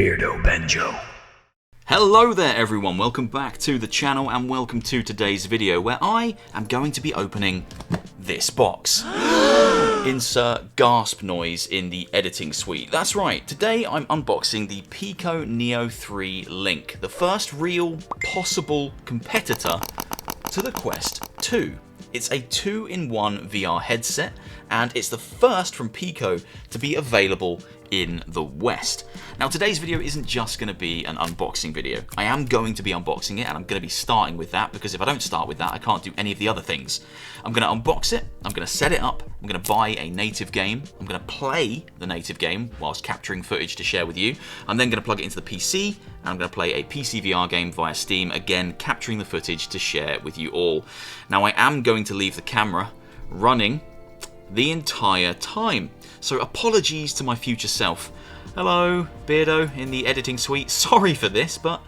Beardo Benjo. Hello there everyone, welcome back to the channel and welcome to today's video where I am going to be opening this box. Insert gasp noise in the editing suite. That's right, today I'm unboxing the Pico Neo 3 Link, the first real possible competitor to the Quest 2. It's a 2-in-1 VR headset and it's the first from Pico to be available in the West. Now today's video isn't just going to be an unboxing video. I am going to be unboxing it and I'm going to be starting with that because if I don't start with that I can't do any of the other things. I'm going to unbox it, I'm going to set it up, I'm going to buy a native game, I'm going to play the native game whilst capturing footage to share with you. I'm then going to plug it into the PC and I'm going to play a PCVR game via Steam, again capturing the footage to share with you all. Now I am going to leave the camera running the entire time. So apologies to my future self. Hello, Beardo in the editing suite. Sorry for this, but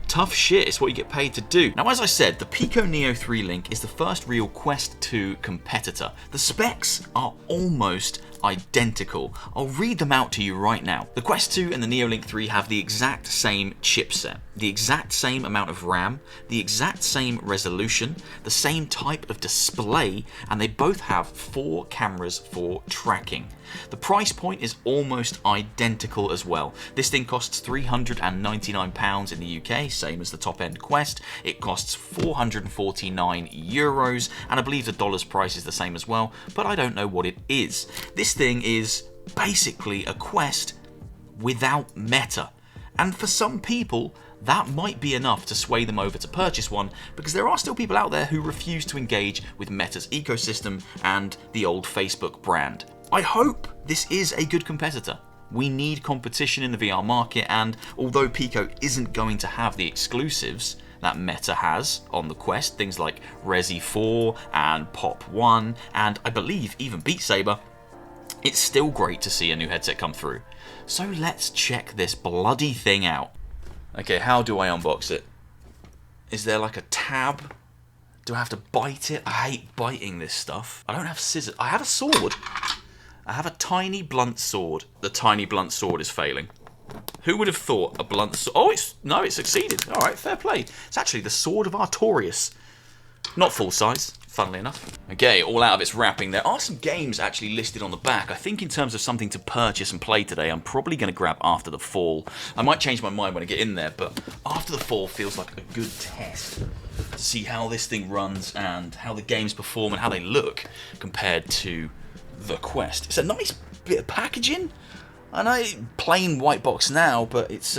tough shit, it's what you get paid to do. Now, as I said, the Pico Neo 3 Link is the first real Quest 2 competitor. The specs are almost identical. I'll read them out to you right now. The Quest 2 and the Neo Link 3 have the exact same chipset, the exact same amount of RAM, the exact same resolution, the same type of display, and they both have 4 cameras for tracking. The price point is almost identical as well. This thing costs £399 in the UK, same as the top-end Quest. It costs €449, and I believe the dollar's price is the same as well, but I don't know what it is. This thing is basically a Quest without meta, and for some people that might be enough to sway them over to purchase one, because there are still people out there who refuse to engage with Meta's ecosystem and the old Facebook brand. I hope this is a good competitor. We need competition in the VR market, and although Pico isn't going to have the exclusives that Meta has on the Quest, things like Resi 4 and Pop 1 and I believe even Beat Saber, it's still great to see a new headset come through. So let's check this bloody thing out. Okay, how do I unbox it? Is there like a tab? Do I have to bite it? I hate biting this stuff. I don't have scissors. I have a sword. I have a tiny blunt sword. The tiny blunt sword is failing. Who would have thought a blunt sword? Oh, it succeeded. All right, fair play. It's actually the Sword of Artorias. Not full size, funnily enough. Okay, all out of its wrapping. There are some games actually listed on the back. I think in terms of something to purchase and play today, I'm probably going to grab After the Fall. I might change my mind when I get in there, but After the Fall feels like a good test to see how this thing runs and how the games perform and how they look compared to the Quest. It's a nice bit of packaging. I know plain white box now, but it's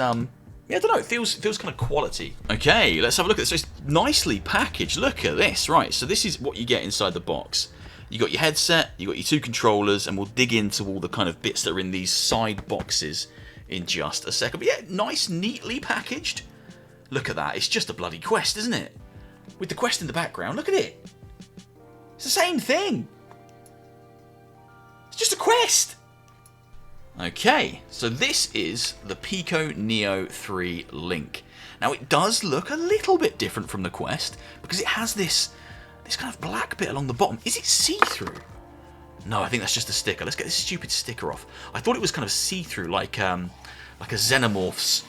yeah, I don't know, it feels kind of quality. Okay, let's have a look at this. So it's nicely packaged. Look at this. Right, so this is what you get inside the box. You got your headset, you got your 2 controllers, and we'll dig into all the kind of bits that are in these side boxes in just a second. But yeah, nice, neatly packaged. Look at that. It's just a bloody Quest, isn't it? With the Quest in the background. Look at it. It's the same thing. Just a Quest! Okay, so this is the Pico Neo 3 Link. Now it does look a little bit different from the Quest because it has this kind of black bit along the bottom. Is it see-through? No, I think that's just a sticker. Let's get this stupid sticker off. I thought it was kind of see-through, like a Xenomorph's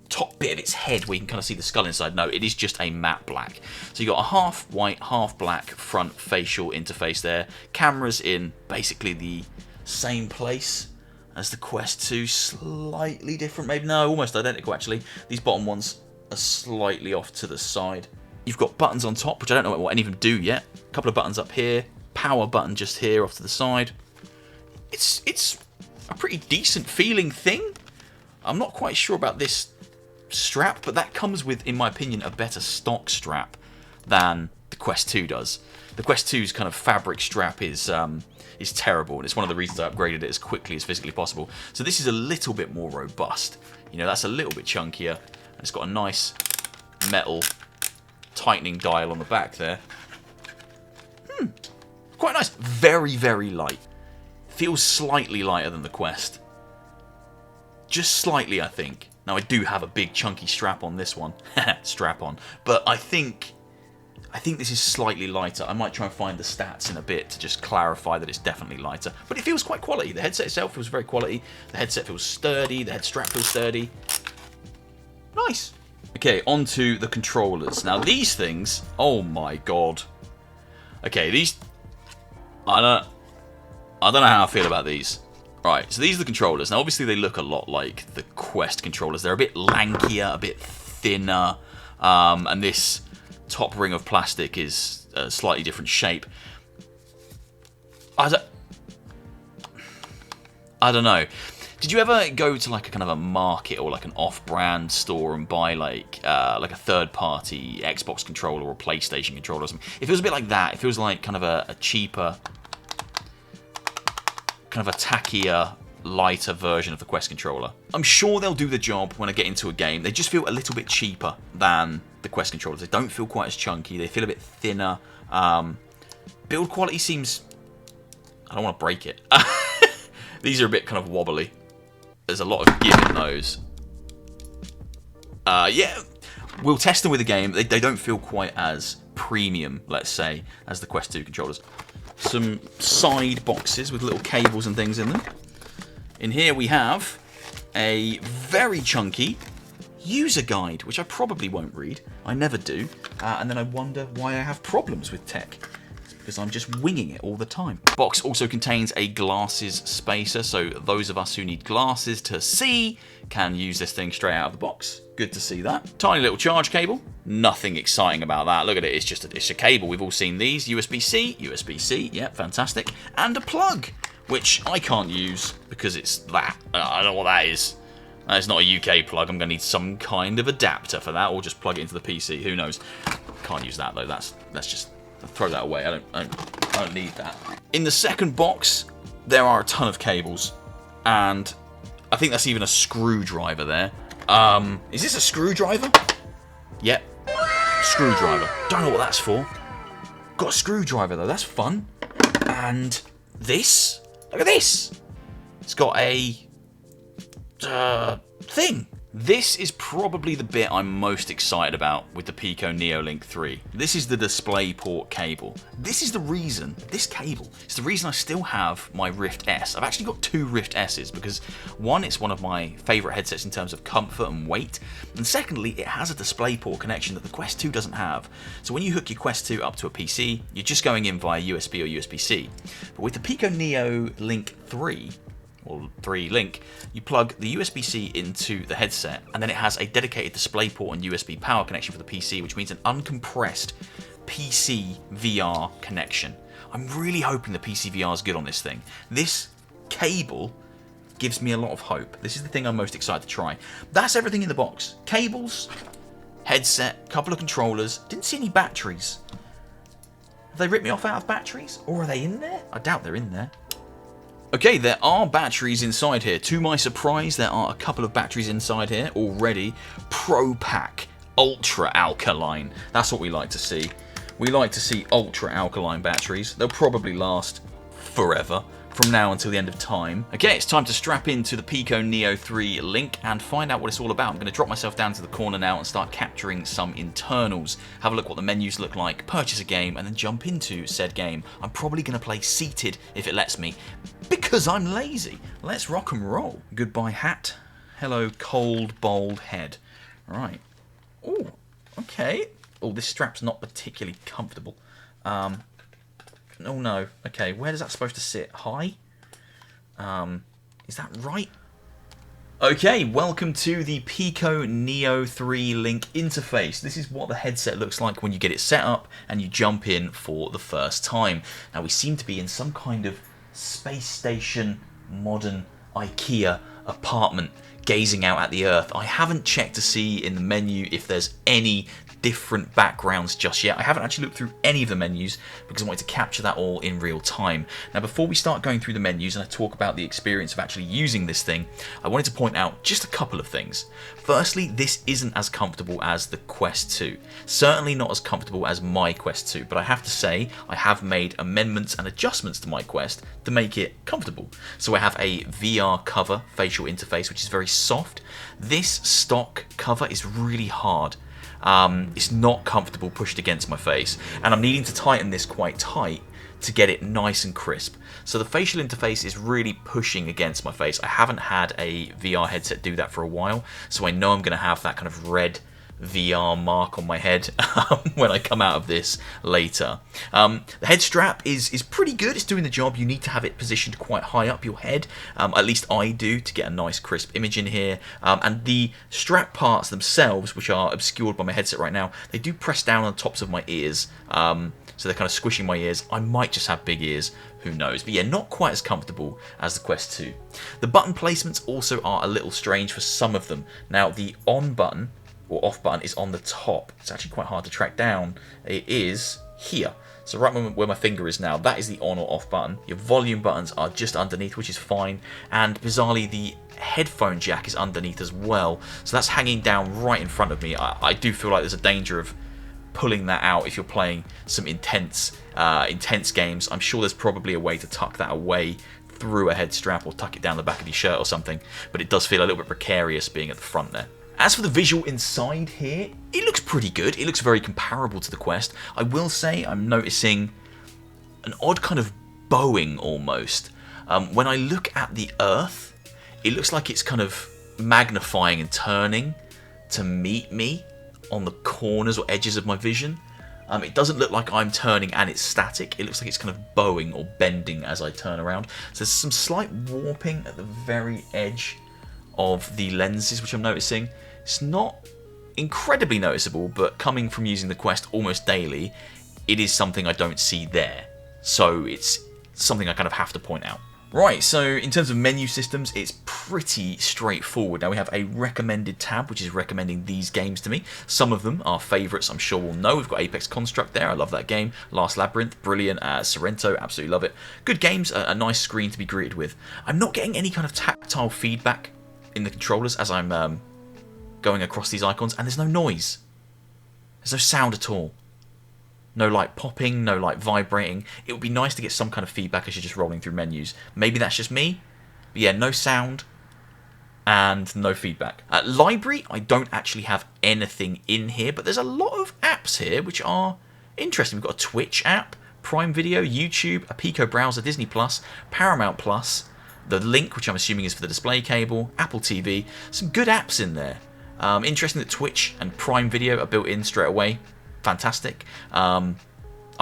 top bit of its head where you can kind of see the skull inside. No, it is just a matte black. So you got a half white, half black front facial interface there. Cameras in basically the same place as the Quest 2, slightly different, maybe, no, almost identical actually. These bottom ones are slightly off to the side. You've got buttons on top, which I don't know what any of them do yet. A couple of buttons up here, power button just here off to the side. It's a pretty decent feeling thing. I'm not quite sure about this strap, but that comes with, in my opinion, a better stock strap than the Quest 2 does. The Quest 2's kind of fabric strap is terrible, and it's one of the reasons I upgraded it as quickly as physically possible. So this is a little bit more robust. You know, that's a little bit chunkier, and it's got a nice metal tightening dial on the back there. Quite nice. Very, very light. Feels slightly lighter than the Quest. Just slightly, I think. Now, I do have a big chunky strap on this one. Strap on. But I think this is slightly lighter. I might try and find the stats in a bit to just clarify that it's definitely lighter. But it feels quite quality. The headset itself feels very quality. The headset feels sturdy. The head strap feels sturdy. Nice. Okay, on to the controllers. Now these things, oh my god. Okay, these, I don't know how I feel about these. Right, so these are the controllers. Now obviously they look a lot like the Quest controllers. They're a bit lankier, a bit thinner, and this top ring of plastic is a slightly different shape. I don't know. Did you ever go to like a kind of a market or like an off-brand store and buy like a third-party Xbox controller or PlayStation controller or something? If it was a bit like that, if it was like kind of a cheaper, kind of a tackier, lighter version of the Quest controller, I'm sure they'll do the job when I get into a game. They just feel a little bit cheaper than the Quest controllers. They don't feel quite as chunky. They feel a bit thinner. Build quality seems... I don't want to break it. These are a bit kind of wobbly. There's a lot of give in those. Yeah, we'll test them with the game. They don't feel quite as premium, let's say, as the Quest 2 controllers. Some side boxes with little cables and things in them. In here we have a very chunky user guide, which I probably won't read. I never do. And then I wonder why I have problems with tech. Because I'm just winging it all the time. Box also contains a glasses spacer, so those of us who need glasses to see can use this thing straight out of the box. Good to see that. Tiny little charge cable. Nothing exciting about that. Look at it, it's a cable. We've all seen these. USB-C, USB-C, yeah, fantastic. And a plug, which I can't use because it's that. I don't know what that is. It's not a UK plug. I'm going to need some kind of adapter for that, or just plug it into the PC. Who knows? Can't use that though. That's just... throw that away. I don't need that. In the second box, there are a ton of cables, and I think that's even a screwdriver there. Is this a screwdriver? Yep. Screwdriver. Don't know what that's for. Got a screwdriver though. That's fun. And this. Look at this. It's got a thing. This is probably the bit I'm most excited about with the Pico Neo Link 3. This is the display port cable. This is the reason, this cable, is the reason I still have my Rift S. I've actually got two Rift S's because one, it's one of my favourite headsets in terms of comfort and weight, and secondly, it has a display port connection that the Quest 2 doesn't have. So when you hook your Quest 2 up to a PC, you're just going in via USB or USB-C. But with the Pico Neo Link 3, or 3 Link, you plug the USB-C into the headset, and then it has a dedicated DisplayPort and USB power connection for the PC, which means an uncompressed PCVR connection. I'm really hoping the PCVR is good on this thing. This cable gives me a lot of hope. This is the thing I'm most excited to try. That's everything in the box. Cables, headset, couple of controllers. Didn't see any batteries. Have they ripped me off out of batteries? Or are they in there? I doubt they're in there. Okay, there are batteries inside here. To my surprise, there are a couple of batteries inside here already. Pro Pack Ultra Alkaline. That's what we like to see. We like to see ultra alkaline batteries. They'll probably last forever, from now until the end of time. Okay, it's time to strap into the Pico Neo 3 Link and find out what it's all about. I'm going to drop myself down to the corner now and start capturing some internals. Have a look what the menus look like, purchase a game, and then jump into said game. I'm probably going to play seated if it lets me, because I'm lazy. Let's rock and roll. Goodbye hat. Hello cold, bald head. Right. Oh, okay. Oh, this strap's not particularly comfortable. Oh no. Okay, where is that supposed to sit? High? Is that right? Okay, welcome to the Pico Neo 3 Link interface. This is what the headset looks like when you get it set up and you jump in for the first time. Now we seem to be in some kind of space station, modern IKEA apartment gazing out at the earth. I haven't checked to see in the menu if there's any different backgrounds just yet. I haven't actually looked through any of the menus because I wanted to capture that all in real time. Now before we start going through the menus and I talk about the experience of actually using this thing, I wanted to point out just a couple of things. Firstly, this isn't as comfortable as the Quest 2. Certainly not as comfortable as my Quest 2, but I have to say I have made amendments and adjustments to my Quest to make it comfortable. So I have a VR cover facial interface which is very soft. This stock cover is really hard. It's not comfortable pushed against my face, and I'm needing to tighten this quite tight to get it nice and crisp. So the facial interface is really pushing against my face. I haven't had a VR headset do that for a while, so I know I'm going to have that kind of red VR mark on my head when I come out of this later. The head strap is pretty good. It's doing the job. You need to have it positioned quite high up your head, at least I do, to get a nice crisp image in here. And the strap parts themselves, which are obscured by my headset right now, they do press down on the tops of my ears, so they're kind of squishing my ears. I might just have big ears, who knows. But yeah, not quite as comfortable as the Quest 2. The button placements also are a little strange for some of them. Now, the on button or off button is on the top. It's actually quite hard to track down. It is here. So right where my finger is now, that is the on or off button. Your volume buttons are just underneath, which is fine. And bizarrely, the headphone jack is underneath as well. So that's hanging down right in front of me. I do feel like there's a danger of pulling that out if you're playing some intense games. I'm sure there's probably a way to tuck that away through a head strap or tuck it down the back of your shirt or something. But it does feel a little bit precarious being at the front there. As for the visual inside here, it looks pretty good. It looks very comparable to the Quest. I will say I'm noticing an odd kind of bowing almost. When I look at the Earth, it looks like it's kind of magnifying and turning to meet me on the corners or edges of my vision. It doesn't look like I'm turning and it's static. It looks like it's kind of bowing or bending as I turn around. So there's some slight warping at the very edge of the lenses, which I'm noticing. It's not incredibly noticeable, but coming from using the Quest almost daily, it is something I don't see there. So it's something I kind of have to point out. Right, so in terms of menu systems, it's pretty straightforward. Now we have a recommended tab, which is recommending these games to me. Some of them are favourites, I'm sure we'll know. We've got Apex Construct there, I love that game. Last Labyrinth, brilliant. Sorrento, absolutely love it. Good games, a nice screen to be greeted with. I'm not getting any kind of tactile feedback in the controllers as I'm going across these icons, and there's no noise. There's no sound at all. No light popping, no light vibrating. It would be nice to get some kind of feedback as you're just rolling through menus. Maybe that's just me, but yeah, no sound and no feedback. Library, I don't actually have anything in here, but there's a lot of apps here which are interesting. We've got a Twitch app, Prime Video, YouTube, a Pico browser, Disney Plus, Paramount Plus, the Link, which I'm assuming is for the display cable, Apple TV. Some good apps in there. Interesting that Twitch and Prime Video are built in straight away. Fantastic. I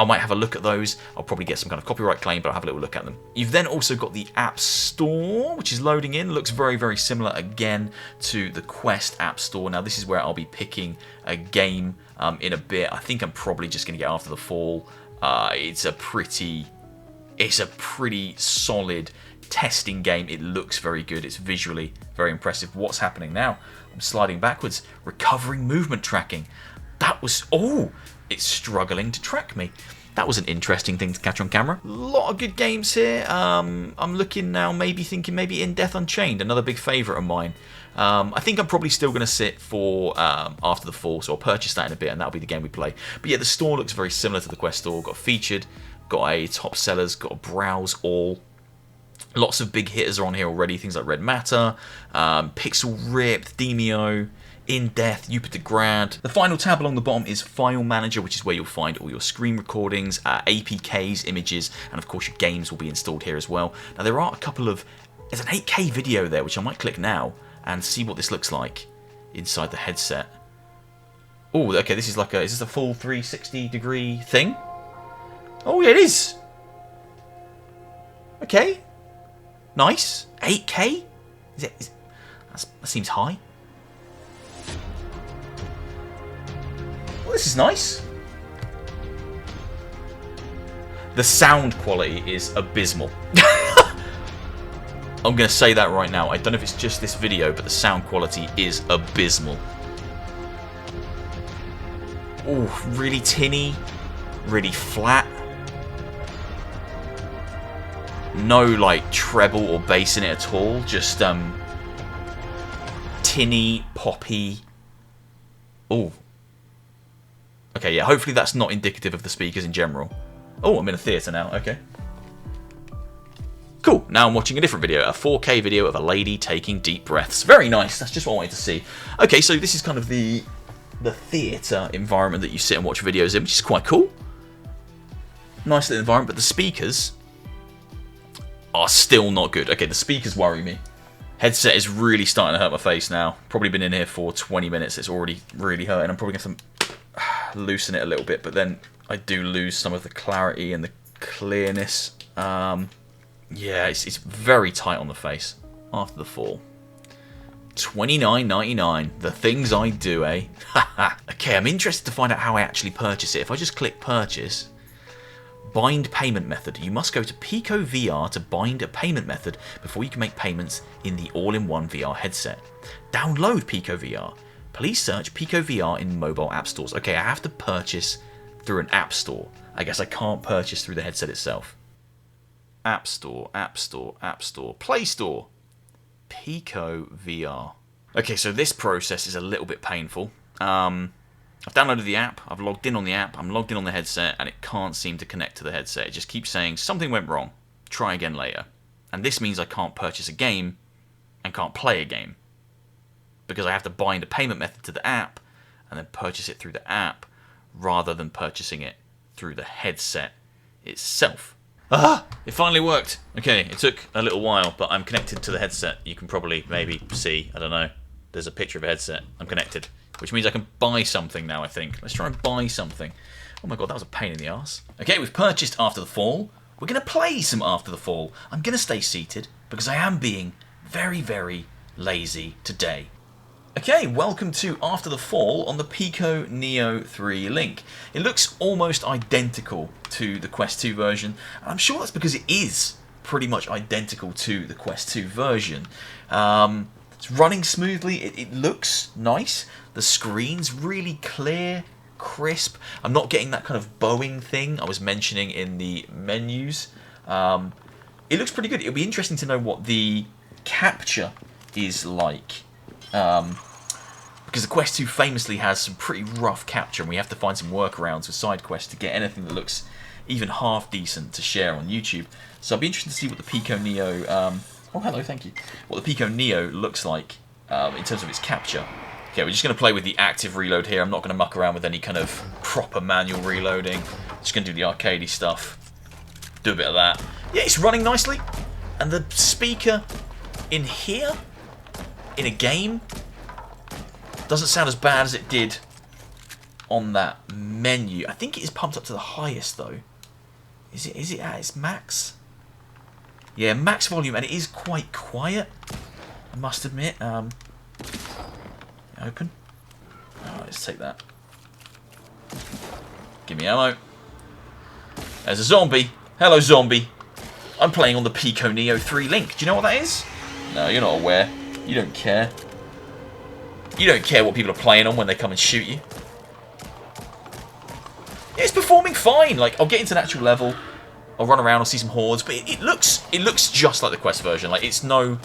might have a look at those. I'll probably get some kind of copyright claim, but I'll have a little look at them. You've then also got the App Store, which is loading in. Looks very, very similar again to the Quest App Store. Now, this is where I'll be picking a game in a bit. I think I'm probably just going to get After the Fall. It's a pretty solid testing game. It looks very good. It's visually very impressive. What's happening now? I'm sliding backwards. Recovering movement tracking. That was... Oh! It's struggling to track me. That was an interesting thing to catch on camera. A lot of good games here. I'm looking now, thinking maybe In Death Unchained, another big favourite of mine. I think I'm probably still going to sit for After the Fall, so I'll purchase that in a bit, and that'll be the game we play. But yeah, the store looks very similar to the Quest store. Got featured, got a top sellers, got a browse all. Lots of big hitters are on here already, things like Red Matter, Pixel Ripped, Demio, In Death, Jupiter Grad. The final tab along the bottom is File Manager, which is where you'll find all your screen recordings, APKs, images, and of course your games will be installed here as well. Now there are a couple of... There's an 8K video there, which I might click now and see what this looks like inside the headset. Oh, okay, this is like a... Is this a full 360 degree thing? Oh, yeah, it is! Okay. Nice. 8K? That seems high. Well, this is nice. The sound quality is abysmal. I'm going to say that right now. I don't know if it's just this video, but the sound quality is abysmal. Oh, really tinny, really flat. No like treble or bass in it at all, just tinny, poppy. Oh. Okay, yeah, hopefully that's not indicative of the speakers in general. Oh, I'm in a theatre now, okay. Cool, now I'm watching a different video, a 4K video of a lady taking deep breaths. Very nice, that's just what I wanted to see. Okay, so this is kind of the theatre environment that you sit and watch videos in, which is quite cool. Nice little environment, but the speakers are still not good. Okay, the speakers worry me. Headset is really starting to hurt my face now. Probably been in here for 20 minutes. It's already really hurting. I'm probably going to loosen it a little bit, but then I do lose some of the clarity and the clearness. Yeah, it's very tight on the face after the fall. $29.99. The things I do, eh? Okay, I'm interested to find out how I actually purchase it. If I just click purchase, bind payment method. You must go to Pico VR to bind a payment method before you can make payments in the all-in-one VR headset. Download Pico VR. Please search Pico VR in mobile app stores. Okay, I have to purchase through an app store. I guess I can't purchase through the headset itself. App Store, App Store, App Store, Play Store, Pico VR. Okay, so this process is a little bit painful. I've downloaded the app, I've logged in on the app, I'm logged in on the headset, and it can't seem to connect to the headset. It just keeps saying, something went wrong, try again later. And this means I can't purchase a game and can't play a game. Because I have to bind a payment method to the app and then purchase it through the app rather than purchasing it through the headset itself. It finally worked. Okay, it took a little while, but I'm connected to the headset. You can probably maybe see, I don't know, there's a picture of a headset. I'm connected, which means I can buy something now, I think. Let's try and buy something. Oh my god, that was a pain in the arse. Okay, we've purchased After the Fall. We're going to play some After the Fall. I'm going to stay seated because I am being very, very lazy today. Okay, welcome to After the Fall on the Pico Neo 3 Link. It looks almost identical to the Quest 2 version, and I'm sure that's because it is pretty much identical to the Quest 2 version. It's running smoothly, it looks nice, the screen's really clear, crisp. I'm not getting that kind of bowing thing I was mentioning in the menus. It looks pretty good. It'll be interesting to know what the capture is like. Because the Quest 2 famously has some pretty rough capture, and we have to find some workarounds with side quests to get anything that looks even half decent to share on YouTube. So I'll be interested to see what the Pico Neo, oh hello, thank you, what the Pico Neo looks like in terms of its capture. Okay, we're just going to play with the active reload here. I'm not going to muck around with any kind of proper manual reloading. Just going to do the arcadey stuff, do a bit of that. Yeah, it's running nicely, and the speaker in here, in a game, doesn't sound as bad as it did on that menu. I think it is pumped up to the highest though. Is it at its max? Yeah, max volume, and it is quite quiet, I must admit. Open. Oh, let's take that. Give me ammo. There's a zombie. Hello, zombie. I'm playing on the Pico Neo 3 Link. Do you know what that is? No, you're not aware. You don't care. You don't care what people are playing on when they come and shoot you. Yeah, it's performing fine. Like, I'll get into an actual level, I'll run around, I'll see some hordes, but it looks just like the Quest version. Like, it's no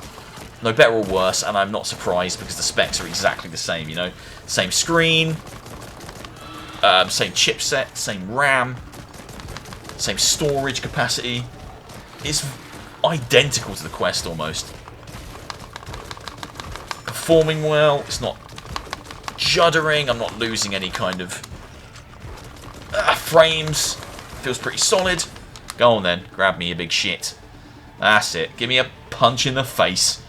better or worse, and I'm not surprised because the specs are exactly the same. You know, same screen, same chipset, same RAM, same storage capacity. It's identical to the Quest almost. Performing well, it's not juddering, I'm not losing any kind of frames, feels pretty solid. Go on then, grab me, you big shit. That's it, give me a punch in the face.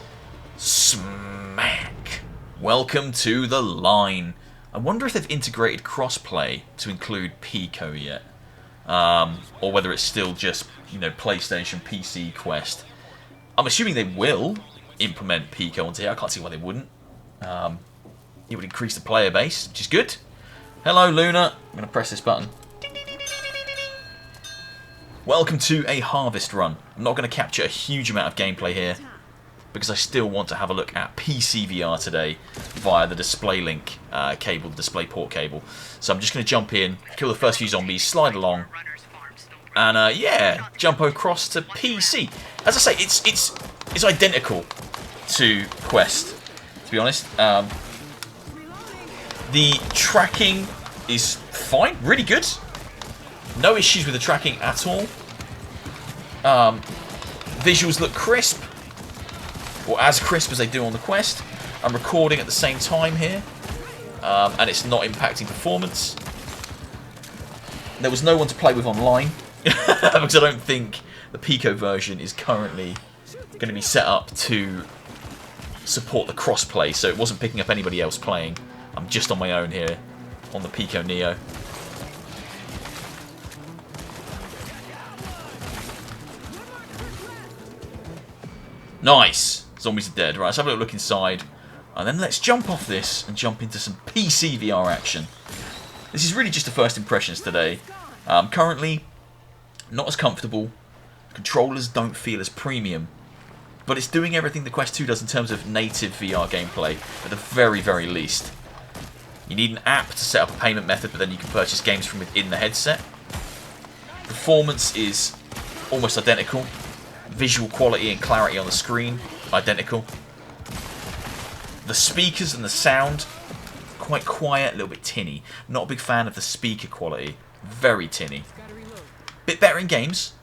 Smack. Welcome to the line. I wonder if they've integrated crossplay to include Pico yet. Or whether it's still just, you know, PlayStation, PC, Quest. I'm assuming they will implement Pico onto here. I can't see why they wouldn't. It would increase the player base, which is good. Hello, Luna. I'm going to press this button. Welcome to a harvest run. I'm not going to capture a huge amount of gameplay here because I still want to have a look at PCVR today via the display link cable, the display port cable. So I'm just going to jump in, kill the first few zombies, slide along, and yeah, jump across to PC. As I say, it's identical to Quest, to be honest. The tracking is fine, really good. No issues with the tracking at all. Visuals look crisp, or as crisp as they do on the Quest. I'm recording at the same time here, and it's not impacting performance. There was no one to play with online, because I don't think the Pico version is currently going to be set up to support the crossplay, so it wasn't picking up anybody else playing. I'm just on my own here on the Pico Neo. Nice! Zombies are dead. Right, let's have a little look inside. And then let's jump off this and jump into some PCVR action. This is really just the first impressions today. Currently, not as comfortable. Controllers don't feel as premium. But it's doing everything the Quest 2 does in terms of native VR gameplay, at the very, very least. You need an app to set up a payment method, but then you can purchase games from within the headset. Performance is almost identical. Visual quality and clarity on the screen, identical. The speakers and the sound, quite quiet, a little bit tinny. Not a big fan of the speaker quality. Very tinny. Bit better in games,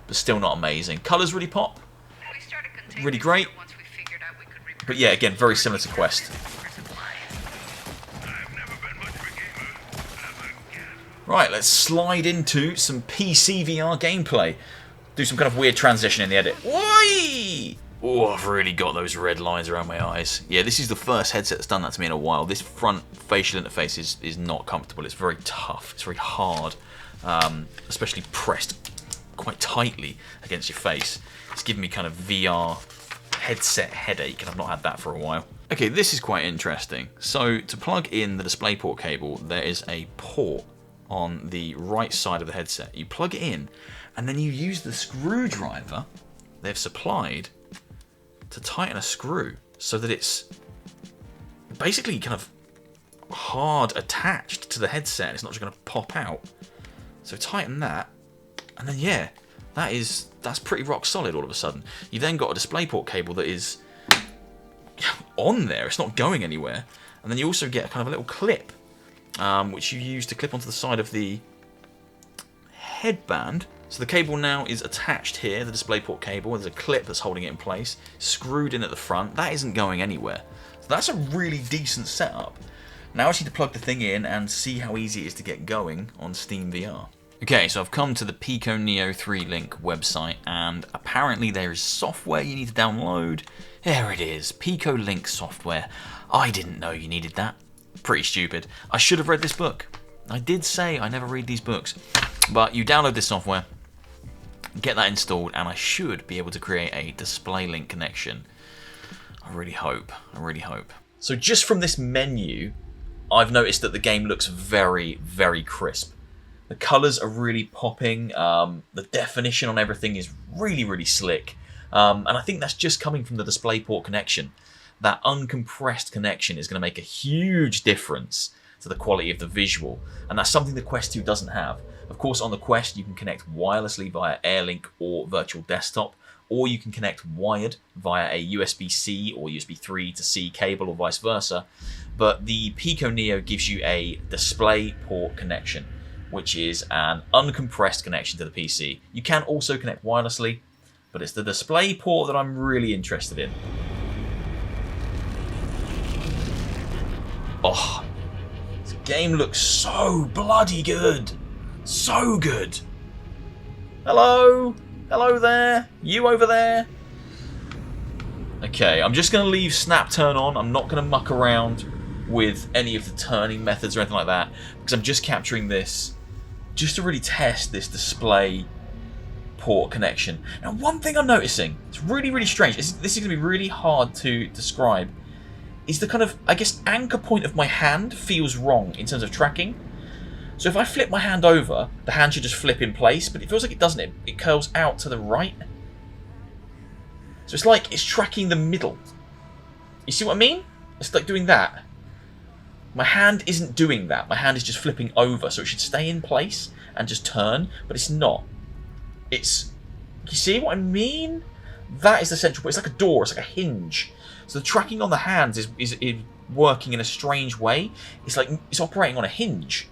but still not amazing. Colours really pop. Really great. But yeah, again, very similar to Quest. Right, let's slide into some PCVR gameplay. Do some kind of weird transition in the edit. Oi! Oh, I've really got those red lines around my eyes. Yeah, this is the first headset that's done that to me in a while. This front facial interface is not comfortable. It's very tough. It's very hard. Especially pressed quite tightly against your face. It's giving me kind of VR headset headache, and I've not had that for a while. Okay, this is quite interesting. So, to plug in the DisplayPort cable, there is a port on the right side of the headset. You plug it in, and then you use the screwdriver they've supplied to tighten a screw so that it's basically kind of hard attached to the headset. It's not just going to pop out. So tighten that, and then yeah, that's pretty rock solid all of a sudden. You've then got a DisplayPort cable that is on there. It's not going anywhere. And then you also get a kind of a little clip, which you use to clip onto the side of the headband. So the cable now is attached here, the DisplayPort cable. There's a clip that's holding it in place, screwed in at the front. That isn't going anywhere. So that's a really decent setup. Now I just need to plug the thing in and see how easy it is to get going on Steam VR. Okay, so I've come to the Pico Neo 3 link website, and apparently there is software you need to download. There it is, Pico Link software. I didn't know you needed that. Pretty stupid. I should have read this book. I did say I never read these books. But you download this software, get that installed, and I should be able to create a display link connection. I really hope. So just from this menu, I've noticed that the game looks very, very crisp. The colours are really popping, the definition on everything is really, really slick, and I think that's just coming from the DisplayPort connection. That uncompressed connection is going to make a huge difference to the quality of the visual, and that's something the Quest 2 doesn't have. Of course, on the Quest you can connect wirelessly via ALyx or virtual desktop, or you can connect wired via a USB-C or USB 3 to C cable or vice versa, but the Pico Neo gives you a DisplayPort connection, which is an uncompressed connection to the PC. You can also connect wirelessly, but it's the DisplayPort that I'm really interested in. Oh, this game looks so bloody good. So good. Hello? Hello there? You over there? Okay, I'm just going to leave snap turn on. I'm not going to muck around with any of the turning methods or anything like that, because I'm just capturing this just to really test this display port connection. Now, one thing I'm noticing, it's really, really strange, this is going to be really hard to describe, is the kind of, I guess, anchor point of my hand feels wrong in terms of tracking. So if I flip my hand over, the hand should just flip in place, but it feels like it doesn't. It curls out to the right. So it's like it's tracking the middle. You see what I mean? It's like doing that. My hand isn't doing that. My hand is just flipping over, so it should stay in place and just turn, but it's not. It's... You see what I mean? That is the central point. It's like a door. It's like a hinge. So the tracking on the hands is working in a strange way. It's like it's operating on a hinge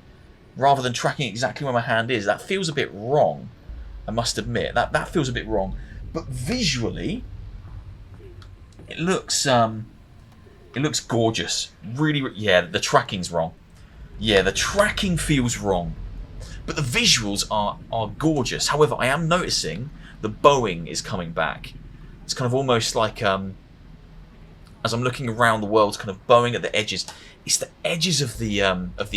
rather than tracking exactly where my hand is. That feels a bit wrong, I must admit. That feels a bit wrong. But visually, it looks gorgeous. Really, yeah, the tracking's wrong. Yeah, the tracking feels wrong. But the visuals are gorgeous. However, I am noticing the bowing is coming back. It's kind of almost like, as I'm looking around the world, kind of bowing at the edges. It's the edges of the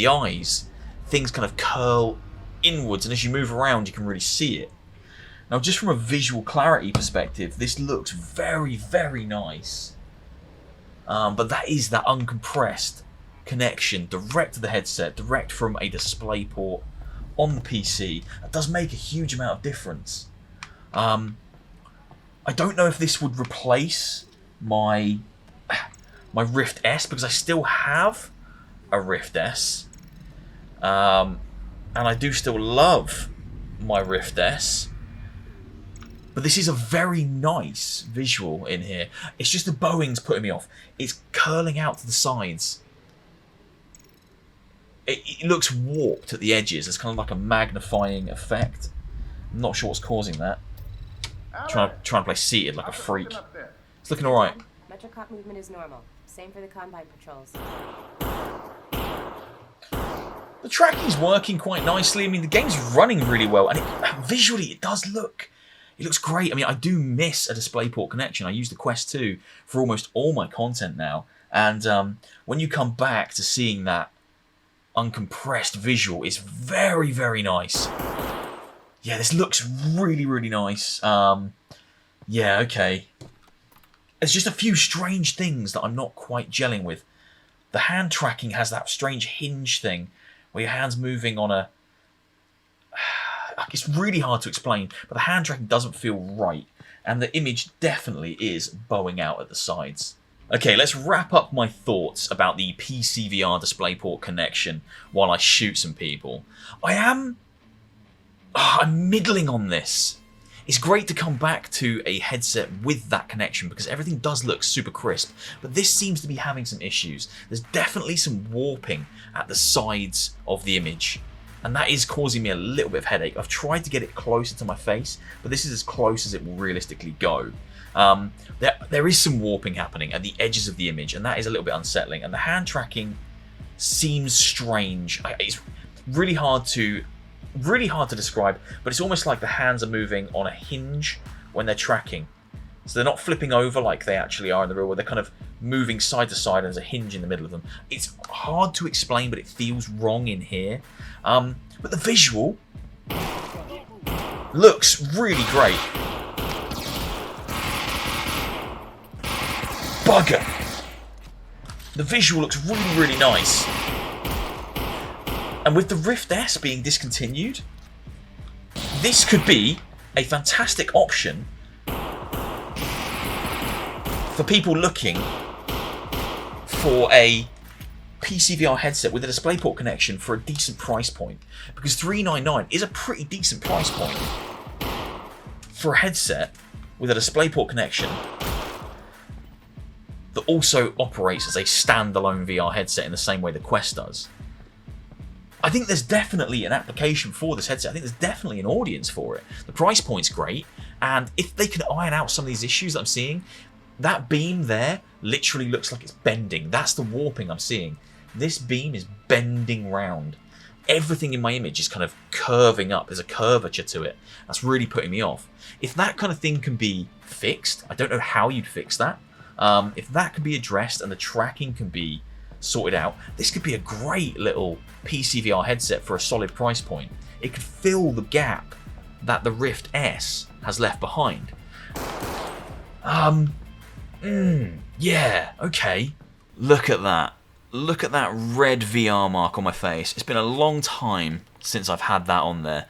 eyes. Things kind of curl inwards, and as you move around, you can really see it. Now, just from a visual clarity perspective, this looks very, very nice. But that is that uncompressed connection direct to the headset, direct from a display port on the PC. That does make a huge amount of difference. I don't know if this would replace my Rift S, because I still have a Rift S. And I do still love my Rift S. But this is a very nice visual in here. It's just the bowing's putting me off. It's curling out to the sides. It looks warped at the edges. It's kind of like a magnifying effect. I'm not sure what's causing that. Trying to play seated like a freak. It's looking alright. Metrocop movement is normal. Same for the Combine patrols. The tracking's working quite nicely. I mean, the game's running really well, and visually it does look... It looks great. I mean, I do miss a DisplayPort connection. I use the Quest 2 for almost all my content now. And when you come back to seeing that uncompressed visual, it's very, very nice. Yeah, this looks really, really nice. Yeah, okay. There's just a few strange things that I'm not quite gelling with. The hand tracking has that strange hinge thing where your hand's moving on a... It's really hard to explain, but the hand tracking doesn't feel right, and the image definitely is bowing out at the sides. Okay, let's wrap up my thoughts about the PCVR Display Port connection while I shoot some people. I'm middling on this. It's great to come back to a headset with that connection because everything does look super crisp, but this seems to be having some issues. There's definitely some warping at the sides of the image, and that is causing me a little bit of headache. I've tried to get it closer to my face, but this is as close as it will realistically go. There is some warping happening at the edges of the image, and that is a little bit unsettling, and the hand tracking seems strange. It's really hard to describe, but it's almost like the hands are moving on a hinge when they're tracking. So they're not flipping over like they actually are in the real world. They're kind of moving side to side, and there's a hinge in the middle of them. It's hard to explain, but it feels wrong in here. But the visual looks really great. Bugger! The visual looks really, really nice. And with the Rift S being discontinued, this could be a fantastic option for people looking for a PCVR headset with a DisplayPort connection for a decent price point. Because $399 is a pretty decent price point for a headset with a DisplayPort connection that also operates as a standalone VR headset in the same way the Quest does. I think there's definitely an application for this headset. I think there's definitely an audience for it. The price point's great, and if they can iron out some of these issues that I'm seeing, that beam there literally looks like it's bending. That's the warping I'm seeing. This beam is bending round. Everything in my image is kind of curving up. There's a curvature to it. That's really putting me off. If that kind of thing can be fixed, I don't know how you'd fix that. If that can be addressed and the tracking can be sorted out, this could be a great little PCVR headset for a solid price point. It could fill the gap that the Rift S has left behind. Yeah, okay. Look at that. Look at that red VR mark on my face. It's been a long time since I've had that on there.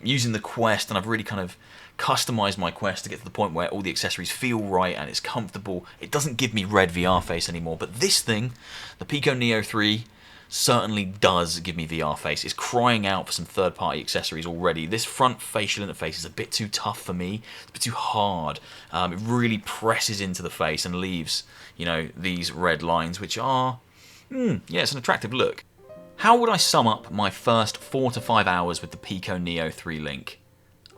Using the Quest, and I've really kind of customized my Quest to get to the point where all the accessories feel right and it's comfortable. It doesn't give me red VR face anymore, but this thing, the Pico Neo 3, certainly does give me VR face. It's crying out for some third-party accessories already. This front facial interface is a bit too tough for me. It's a bit too hard. It really presses into the face and leaves, you know, these red lines, which are, yeah, it's an attractive look. How would I sum up my first 4 to 5 hours with the Pico Neo 3 Link?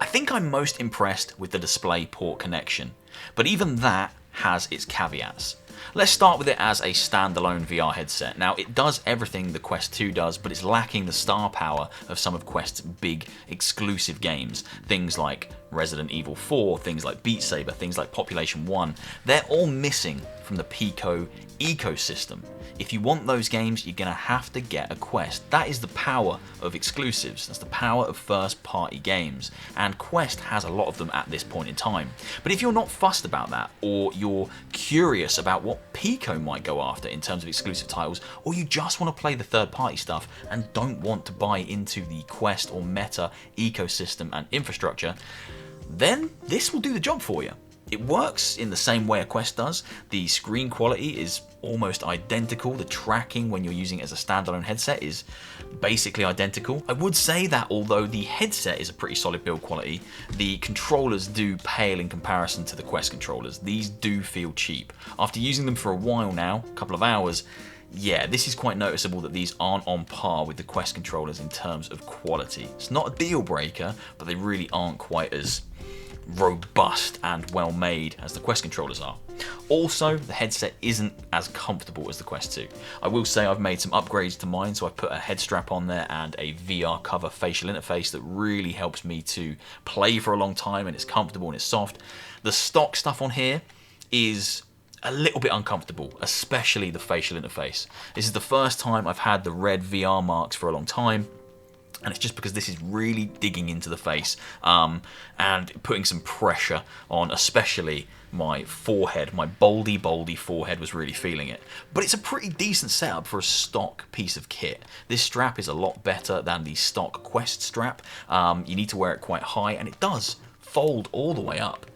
I think I'm most impressed with the display port connection, but even that has its caveats. Let's start with it as a standalone VR headset. Now, it does everything the Quest 2 does, but it's lacking the star power of some of Quest's big exclusive games. Things like Resident Evil 4, things like Beat Saber, things like Population 1. They're all missing from the Pico ecosystem. If you want those games, you're going to have to get a Quest. That is the power of exclusives. That's the power of first-party games. And Quest has a lot of them at this point in time. But if you're not fussed about that, or you're curious about what Pico might go after in terms of exclusive titles, or you just want to play the third-party stuff and don't want to buy into the Quest or Meta ecosystem and infrastructure, then this will do the job for you. It works in the same way a Quest does. The screen quality is almost identical. The tracking when you're using it as a standalone headset is basically identical. I would say that although the headset is a pretty solid build quality, the controllers do pale in comparison to the Quest controllers. These do feel cheap. After using them for a while now, a couple of hours, yeah, this is quite noticeable that these aren't on par with the Quest controllers in terms of quality. It's not a deal breaker, but they really aren't quite as robust and well made as the Quest controllers are. Also, the headset isn't as comfortable as the Quest 2. I will say I've made some upgrades to mine, so I've put a head strap on there and a VR cover facial interface that really helps me to play for a long time, and it's comfortable and it's soft. The stock stuff on here is a little bit uncomfortable, especially the facial interface. This is the first time I've had the red VR marks for a long time, and it's just because this is really digging into the face and putting some pressure on especially my forehead. My boldy forehead was really feeling it. But it's a pretty decent setup for a stock piece of kit. This strap is a lot better than the stock Quest strap. You need to wear it quite high, and it does fold all the way up,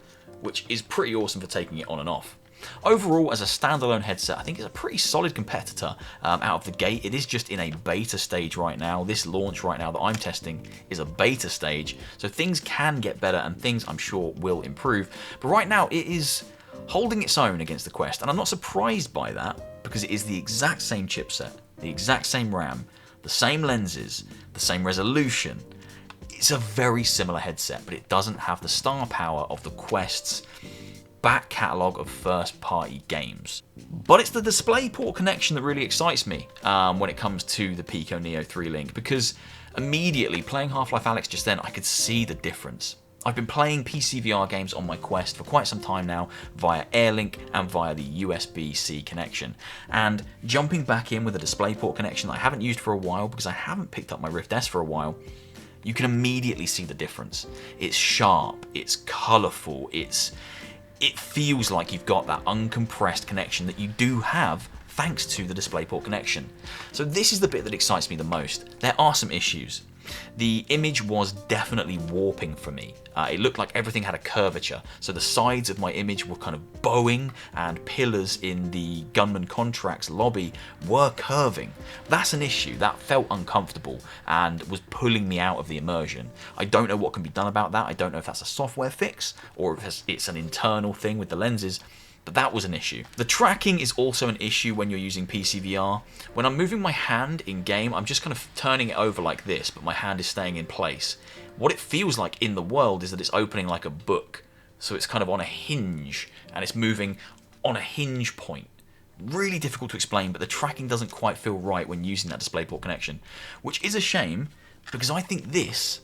which is pretty awesome for taking it on and off. Overall, as a standalone headset, I think it's a pretty solid competitor out of the gate. It is just in a beta stage right now. This launch right now that I'm testing is a beta stage, so things can get better and things I'm sure will improve. But right now, it is holding its own against the Quest, and I'm not surprised by that because it is the exact same chipset, the exact same RAM, the same lenses, the same resolution. It's a very similar headset, but it doesn't have the star power of the Quest's back catalogue of first-party games. But it's the DisplayPort connection that really excites me when it comes to the Pico Neo 3 Link, because immediately playing Half-Life ALyx just then, I could see the difference. I've been playing PCVR games on my Quest for quite some time now via AirLink and via the USB-C connection, and jumping back in with a DisplayPort connection that I haven't used for a while because I haven't picked up my Rift S for a while, you can immediately see the difference. It's sharp, it's colourful, it feels like you've got that uncompressed connection that you do have thanks to the DisplayPort connection. So this is the bit that excites me the most. There are some issues. The image was definitely warping for me. It looked like everything had a curvature, so the sides of my image were kind of bowing, and pillars in the Gunman Contracts lobby were curving. That's an issue. That felt uncomfortable and was pulling me out of the immersion. I don't know what can be done about that. I don't know if that's a software fix or if it's an internal thing with the lenses, but that was an issue. The tracking is also an issue when you're using PCVR. When I'm moving my hand in game, I'm just kind of turning it over like this, but my hand is staying in place. What it feels like in the world is that it's opening like a book. So it's kind of on a hinge, and it's moving on a hinge point. Really difficult to explain, but the tracking doesn't quite feel right when using that DisplayPort connection, which is a shame, because I think this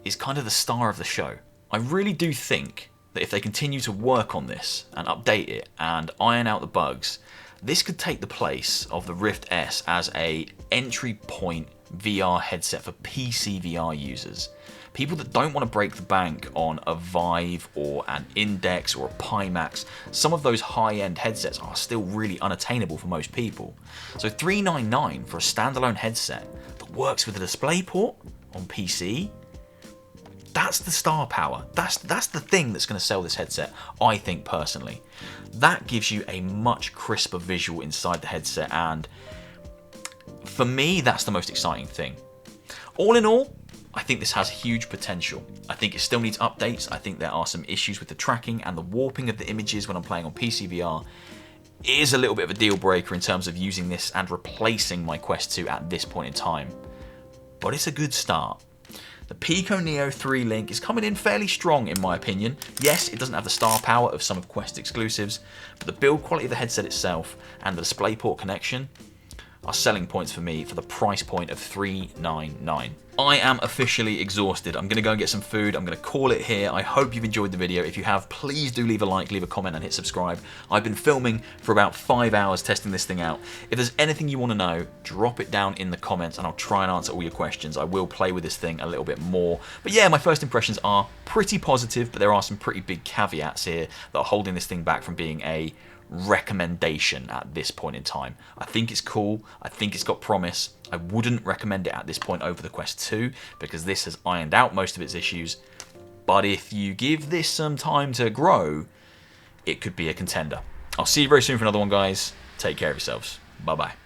is kind of the star of the show. I really do think that if they continue to work on this and update it and iron out the bugs, this could take the place of the Rift S as a entry point VR headset for PCVR users. People that don't want to break the bank on a Vive or an Index or a Pimax. Some of those high-end headsets are still really unattainable for most people. So $399 for a standalone headset that works with a DisplayPort on PC, that's the star power. That's the thing that's going to sell this headset, I think personally. That gives you a much crisper visual inside the headset, and for me, that's the most exciting thing. All in all, I think this has huge potential. I think it still needs updates. I think there are some issues with the tracking and the warping of the images when I'm playing on PCVR. It is a little bit of a deal breaker in terms of using this and replacing my Quest 2 at this point in time. But it's a good start. The Pico Neo 3 Link is coming in fairly strong in my opinion. Yes, it doesn't have the star power of some of Quest exclusives, but the build quality of the headset itself and the DisplayPort connection are selling points for me for the price point of $399. I am officially exhausted. I'm going to go and get some food. I'm going to call it here. I hope you've enjoyed the video. If you have, please do leave a like, leave a comment, and hit subscribe. I've been filming for about 5 hours testing this thing out. If there's anything you want to know, drop it down in the comments and I'll try and answer all your questions. I will play with this thing a little bit more. But yeah, my first impressions are pretty positive, but there are some pretty big caveats here that are holding this thing back from being a recommendation at this point in time. I think it's cool. I think it's got promise. I wouldn't recommend it at this point over the Quest 2 because this has ironed out most of its issues. But if you give this some time to grow, it could be a contender. I'll see you very soon for another one, guys. Take care of yourselves. Bye-bye.